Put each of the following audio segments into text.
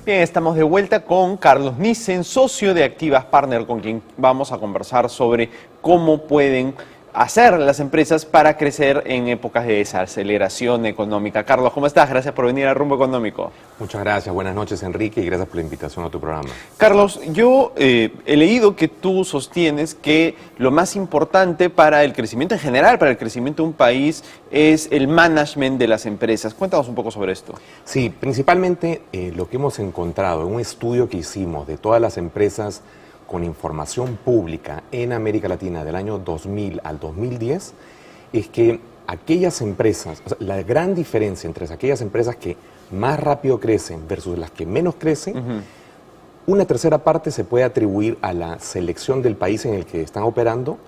Bien, estamos de vuelta con Carlos Nissen, socio de Activas Partner, con quien vamos a conversar sobre cómo pueden hacer las empresas para crecer en épocas de desaceleración económica. Carlos, ¿cómo estás? Gracias por venir a Rumbo Económico. Muchas gracias, buenas noches Enrique y gracias por la invitación a tu programa. Carlos, yo he leído que tú sostienes que lo más importante para el crecimiento en general, para el crecimiento de un país, es el management de las empresas. Cuéntanos un poco sobre esto. Sí, principalmente lo que hemos encontrado en un estudio que hicimos de todas las empresas con información pública en América Latina del año 2000 al 2010 es que aquellas empresas, o sea, la gran diferencia entre aquellas empresas que más rápido crecen versus las que menos crecen, una tercera parte se puede atribuir a la selección del país en el que están operando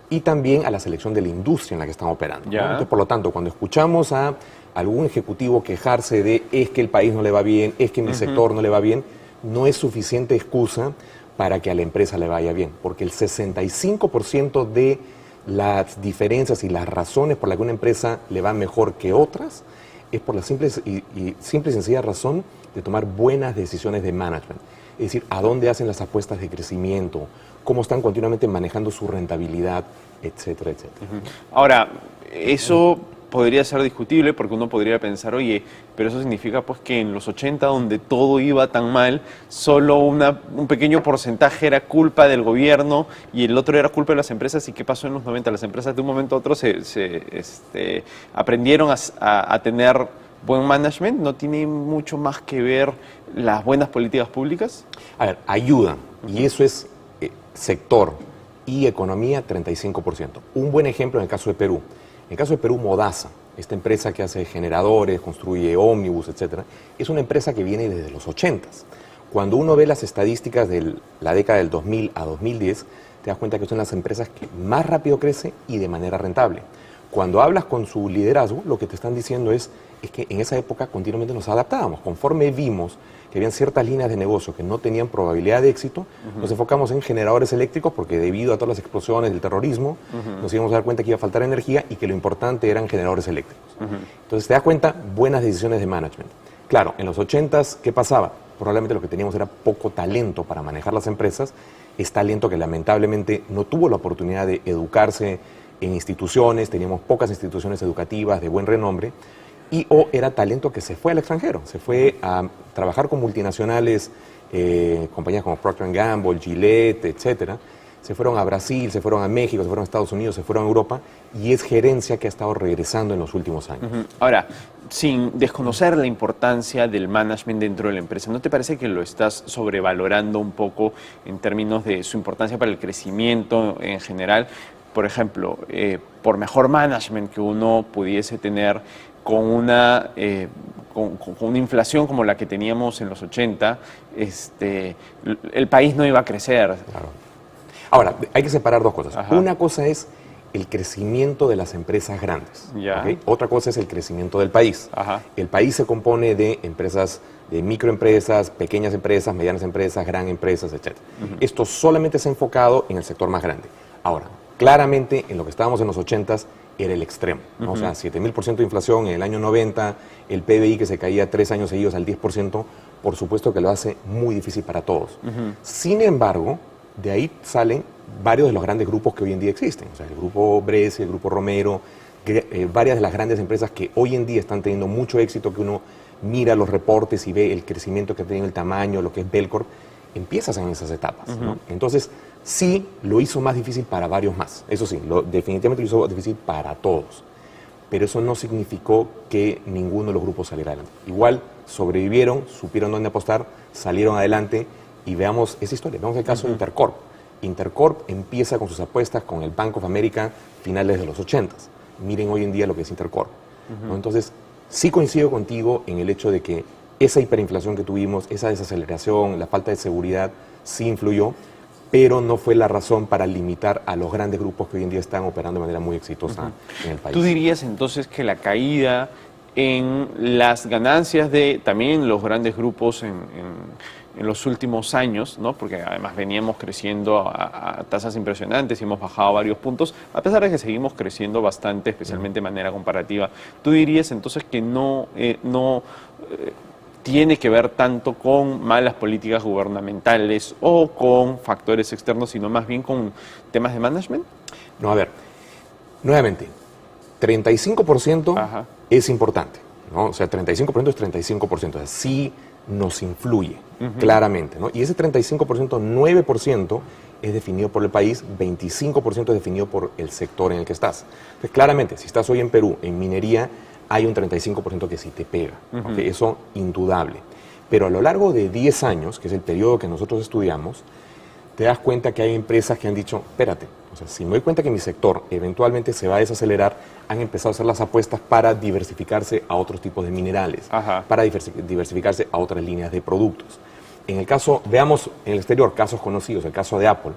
y también a la selección de la industria en la que están operando, ¿no? Entonces, por lo tanto, cuando escuchamos a algún ejecutivo quejarse de es que el país no le va bien, es que mi sector no le va bien, no es suficiente excusa para que a la empresa le vaya bien, porque el 65% de las diferencias y las razones por las que una empresa le va mejor que otras es por la simple y sencilla razón de tomar buenas decisiones de management. Es decir, a dónde hacen las apuestas de crecimiento, cómo están continuamente manejando su rentabilidad, etcétera, etcétera. Ahora, eso podría ser discutible porque uno podría pensar, oye, pero eso significa pues que en los 80, donde todo iba tan mal, solo un pequeño porcentaje era culpa del gobierno y el otro era culpa de las empresas. ¿Y qué pasó en los 90? Las empresas de un momento a otro aprendieron a tener buen management. ¿No tiene mucho más que ver las buenas políticas públicas? A ver, ayudan, y eso es sector y economía 35%. Un buen ejemplo en el caso de Perú. En el caso de Perú, Modasa, esta empresa que hace generadores, construye ómnibus, etcétera, es una empresa que viene desde los 80s. Cuando uno ve las estadísticas de la década del 2000 a 2010, te das cuenta que son las empresas que más rápido crecen y de manera rentable. Cuando hablas con su liderazgo, lo que te están diciendo es que en esa época continuamente nos adaptábamos. Conforme vimos que habían ciertas líneas de negocio que no tenían probabilidad de éxito, nos enfocamos en generadores eléctricos porque debido a todas las explosiones del terrorismo, nos íbamos a dar cuenta que iba a faltar energía y que lo importante eran generadores eléctricos. Entonces te das cuenta, buenas decisiones de management. Claro, en los 80s, ¿qué pasaba? Probablemente lo que teníamos era poco talento para manejar las empresas, es talento que lamentablemente no tuvo la oportunidad de educarse en instituciones, teníamos pocas instituciones educativas de buen renombre, o era talento que se fue al extranjero, se fue a trabajar con multinacionales, compañías como Procter & Gamble, Gillette, etcétera. Se fueron a Brasil, se fueron a México, se fueron a Estados Unidos, se fueron a Europa, y es gerencia que ha estado regresando en los últimos años. Ahora, sin desconocer la importancia del management dentro de la empresa, ¿no te parece que lo estás sobrevalorando un poco en términos de su importancia para el crecimiento en general? Por ejemplo, por mejor management que uno pudiese tener con una inflación como la que teníamos en los 80, el país no iba a crecer. Claro. Ahora, hay que separar dos cosas. Una cosa es el crecimiento de las empresas grandes. ¿Okay? Otra cosa es el crecimiento del país. El país se compone de empresas, de microempresas, pequeñas empresas, medianas empresas, gran empresas, etc. Esto solamente se ha enfocado en el sector más grande. Ahora, claramente, en lo que estábamos en los 80s, era el extremo, ¿no? O sea, 7.000% de inflación en el año 90, el PBI que se caía 3 años seguidos al 10%, por supuesto que lo hace muy difícil para todos. Sin embargo, de ahí salen varios de los grandes grupos que hoy en día existen. O sea, el grupo Brescia, el grupo Romero, varias de las grandes empresas que hoy en día están teniendo mucho éxito, que uno mira los reportes y ve el crecimiento que ha tenido, el tamaño, lo que es Belcorp, empiezas en esas etapas, ¿no? Entonces, sí, lo hizo más difícil para varios más. Eso sí, definitivamente lo hizo difícil para todos. Pero eso no significó que ninguno de los grupos saliera adelante. Igual sobrevivieron, supieron dónde apostar, salieron adelante y veamos esa historia. Veamos el caso de Intercorp. Intercorp empieza con sus apuestas con el Bank of America finales de los 80s. Miren hoy en día lo que es Intercorp, ¿no? Entonces, sí coincido contigo en el hecho de que esa hiperinflación que tuvimos, esa desaceleración, la falta de seguridad, sí influyó, pero no fue la razón para limitar a los grandes grupos que hoy en día están operando de manera muy exitosa en el país. ¿Tú dirías entonces que la caída en las ganancias de también los grandes grupos en los últimos años, ¿no? Porque además veníamos creciendo a tasas impresionantes y hemos bajado varios puntos, a pesar de que seguimos creciendo bastante, especialmente de manera comparativa? ¿Tú dirías entonces que tiene que ver tanto con malas políticas gubernamentales o con factores externos, sino más bien con temas de management? No, a ver, nuevamente, 35% es importante, ¿no? O sea, 35% es 35%, o sea, sí nos influye, claramente, ¿no? Y ese 35%, 9% es definido por el país, 25% es definido por el sector en el que estás. Entonces, claramente, si estás hoy en Perú, en minería, hay un 35% que sí te pega, ¿okay? Eso indudable. Pero a lo largo de 10 años, que es el periodo que nosotros estudiamos, te das cuenta que hay empresas que han dicho, espérate, o sea, si me doy cuenta que mi sector eventualmente se va a desacelerar, han empezado a hacer las apuestas para diversificarse a otros tipos de minerales, para diversificarse a otras líneas de productos. En el caso, veamos en el exterior, casos conocidos, el caso de Apple,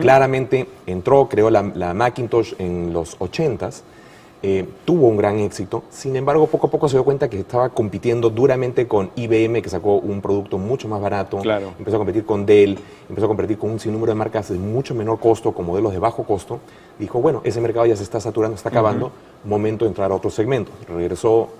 claramente entró, creó la Macintosh en los 80s, tuvo un gran éxito, sin embargo poco a poco se dio cuenta que estaba compitiendo duramente con IBM, que sacó un producto mucho más barato, empezó a competir con Dell, empezó a competir con un sinnúmero de marcas de mucho menor costo, con modelos de bajo costo. Dijo, bueno, ese mercado ya se está saturando, está acabando, momento de entrar a otros segmentos. Regresó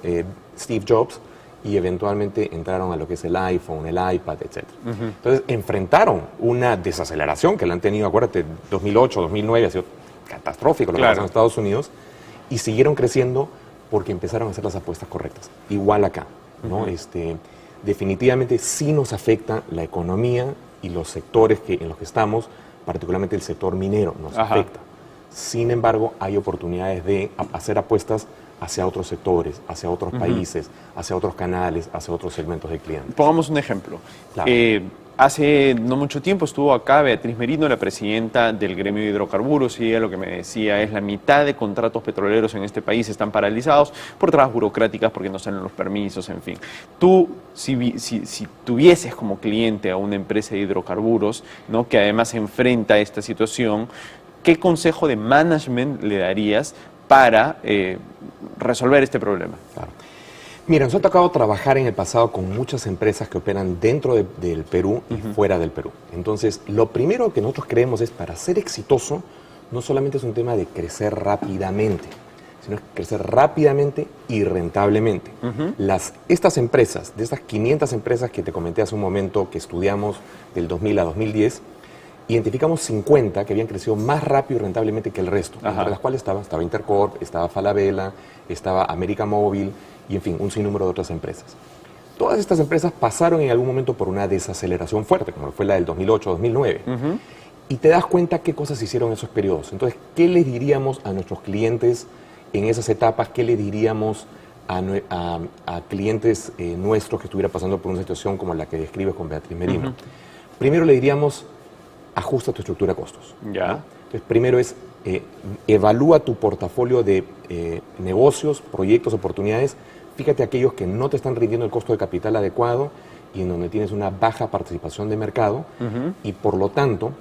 Steve Jobs y eventualmente entraron a lo que es el iPhone, el iPad, etc. Entonces enfrentaron una desaceleración que la han tenido, acuérdate, 2008, 2009, ha sido catastrófico lo que pasó en Estados Unidos, y siguieron creciendo porque empezaron a hacer las apuestas correctas. Igual acá, ¿no? Definitivamente sí nos afecta la economía y los sectores en los que estamos, particularmente el sector minero, nos afecta. Sin embargo, hay oportunidades de hacer apuestas hacia otros sectores, hacia otros países, hacia otros canales, hacia otros segmentos de clientes. Pongamos un ejemplo. Claro. Hace no mucho tiempo estuvo acá Beatriz Merino, la presidenta del gremio de hidrocarburos, y ella lo que me decía es la mitad de contratos petroleros en este país están paralizados por trabas burocráticas, porque no salen los permisos, en fin. Tú, si tuvieses como cliente a una empresa de hidrocarburos, ¿no?, que además enfrenta esta situación, ¿qué consejo de management le darías para resolver este problema? Claro. Mira, nos ha tocado trabajar en el pasado con muchas empresas que operan dentro del Perú y fuera del Perú. Entonces, lo primero que nosotros creemos es, para ser exitoso, no solamente es un tema de crecer rápidamente, sino es crecer rápidamente y rentablemente. Estas empresas, de estas 500 empresas que te comenté hace un momento, que estudiamos del 2000 a 2010, identificamos 50 que habían crecido más rápido y rentablemente que el resto, entre las cuales estaba Intercorp, estaba Falabella, estaba América Móvil y, en fin, un sinnúmero de otras empresas. Todas estas empresas pasaron en algún momento por una desaceleración fuerte, como fue la del 2008-2009. Y te das cuenta qué cosas hicieron en esos periodos. Entonces, ¿qué les diríamos a nuestros clientes en esas etapas? ¿Qué le diríamos a clientes nuestros que estuvieran pasando por una situación como la que describes con Beatriz Merino? Primero le diríamos, ajusta tu estructura de costos, ¿no? Entonces, primero es, evalúa tu portafolio de negocios, proyectos, oportunidades. Fíjate aquellos que no te están rindiendo el costo de capital adecuado y en donde tienes una baja participación de mercado y, por lo tanto,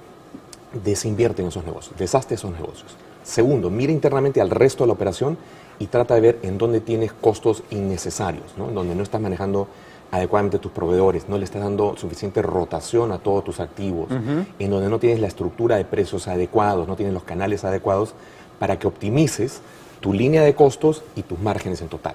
desinvierte en esos negocios, deshazte esos negocios. Segundo, mira internamente al resto de la operación y trata de ver en dónde tienes costos innecesarios, ¿no? En donde no estás manejando adecuadamente tus proveedores, no le estás dando suficiente rotación a todos tus activos, en donde no tienes la estructura de precios adecuados, no tienes los canales adecuados para que optimices tu línea de costos y tus márgenes en total.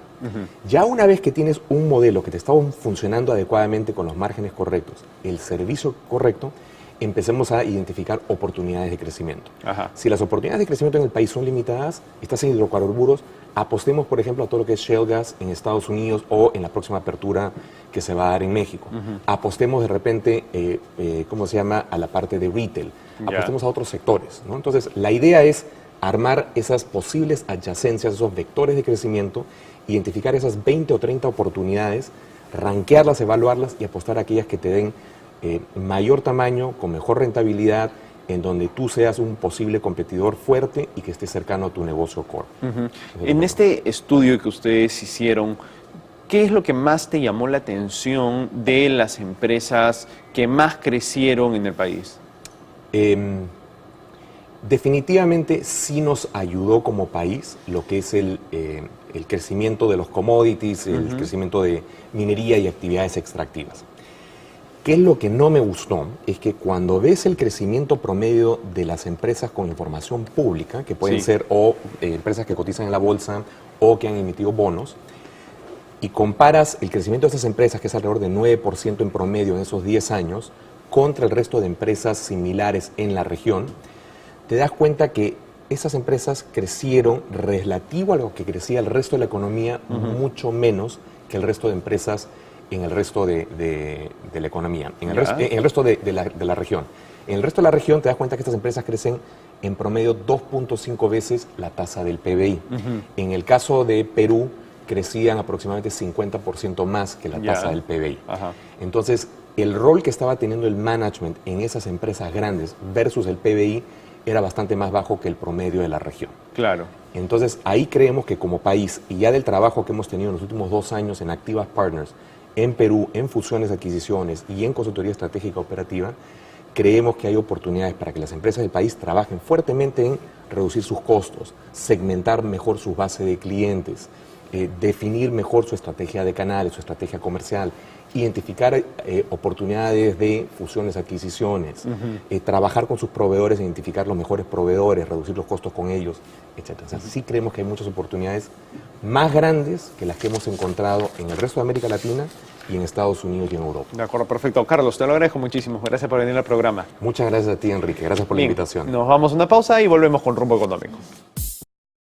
Ya una vez que tienes un modelo que te está funcionando adecuadamente con los márgenes correctos, el servicio correcto, empecemos a identificar oportunidades de crecimiento. Si las oportunidades de crecimiento en el país son limitadas, estás en hidrocarburos, apostemos, por ejemplo, a todo lo que es shale gas en Estados Unidos o en la próxima apertura que se va a dar en México. Apostemos de repente, ¿cómo se llama?, a la parte de retail. Apostemos a otros sectores, ¿no? Entonces, la idea es armar esas posibles adyacencias, esos vectores de crecimiento, identificar esas 20 o 30 oportunidades, rankearlas, evaluarlas y apostar a aquellas que te den mayor tamaño, con mejor rentabilidad, en donde tú seas un posible competidor fuerte y que esté cercano a tu negocio core. En este estudio que ustedes hicieron, ¿qué es lo que más te llamó la atención de las empresas que más crecieron en el país? Definitivamente sí nos ayudó como país lo que es el crecimiento de los commodities, el crecimiento de minería y actividades extractivas. ¿Qué es lo que no me gustó? Es que cuando ves el crecimiento promedio de las empresas con información pública, que pueden ser o empresas que cotizan en la bolsa o que han emitido bonos, y comparas el crecimiento de esas empresas, que es alrededor de 9% en promedio en esos 10 años, contra el resto de empresas similares en la región, te das cuenta que esas empresas crecieron relativo a lo que crecía el resto de la economía, mucho menos que el resto de empresas en el resto de la economía, en el resto de la región. En el resto de la región te das cuenta que estas empresas crecen en promedio 2.5 veces la tasa del PBI. En el caso de Perú, crecían aproximadamente 50% más que la tasa del PBI. Entonces, el rol que estaba teniendo el management en esas empresas grandes versus el PBI era bastante más bajo que el promedio de la región. Claro. Entonces, ahí creemos que como país, y ya del trabajo que hemos tenido en los últimos 2 años en Activas Partners, en Perú, en fusiones, adquisiciones y en consultoría estratégica operativa, creemos que hay oportunidades para que las empresas del país trabajen fuertemente en reducir sus costos, segmentar mejor su base de clientes, definir mejor su estrategia de canales, su estrategia comercial, identificar oportunidades de fusiones, adquisiciones, trabajar con sus proveedores, identificar los mejores proveedores, reducir los costos con ellos, etc. O sea, sí creemos que hay muchas oportunidades más grandes que las que hemos encontrado en el resto de América Latina y en Estados Unidos y en Europa. De acuerdo, perfecto. Carlos, te lo agradezco muchísimo. Gracias por venir al programa. Muchas gracias a ti, Enrique. Gracias por la invitación. Nos vamos a una pausa y volvemos con Rumbo Económico.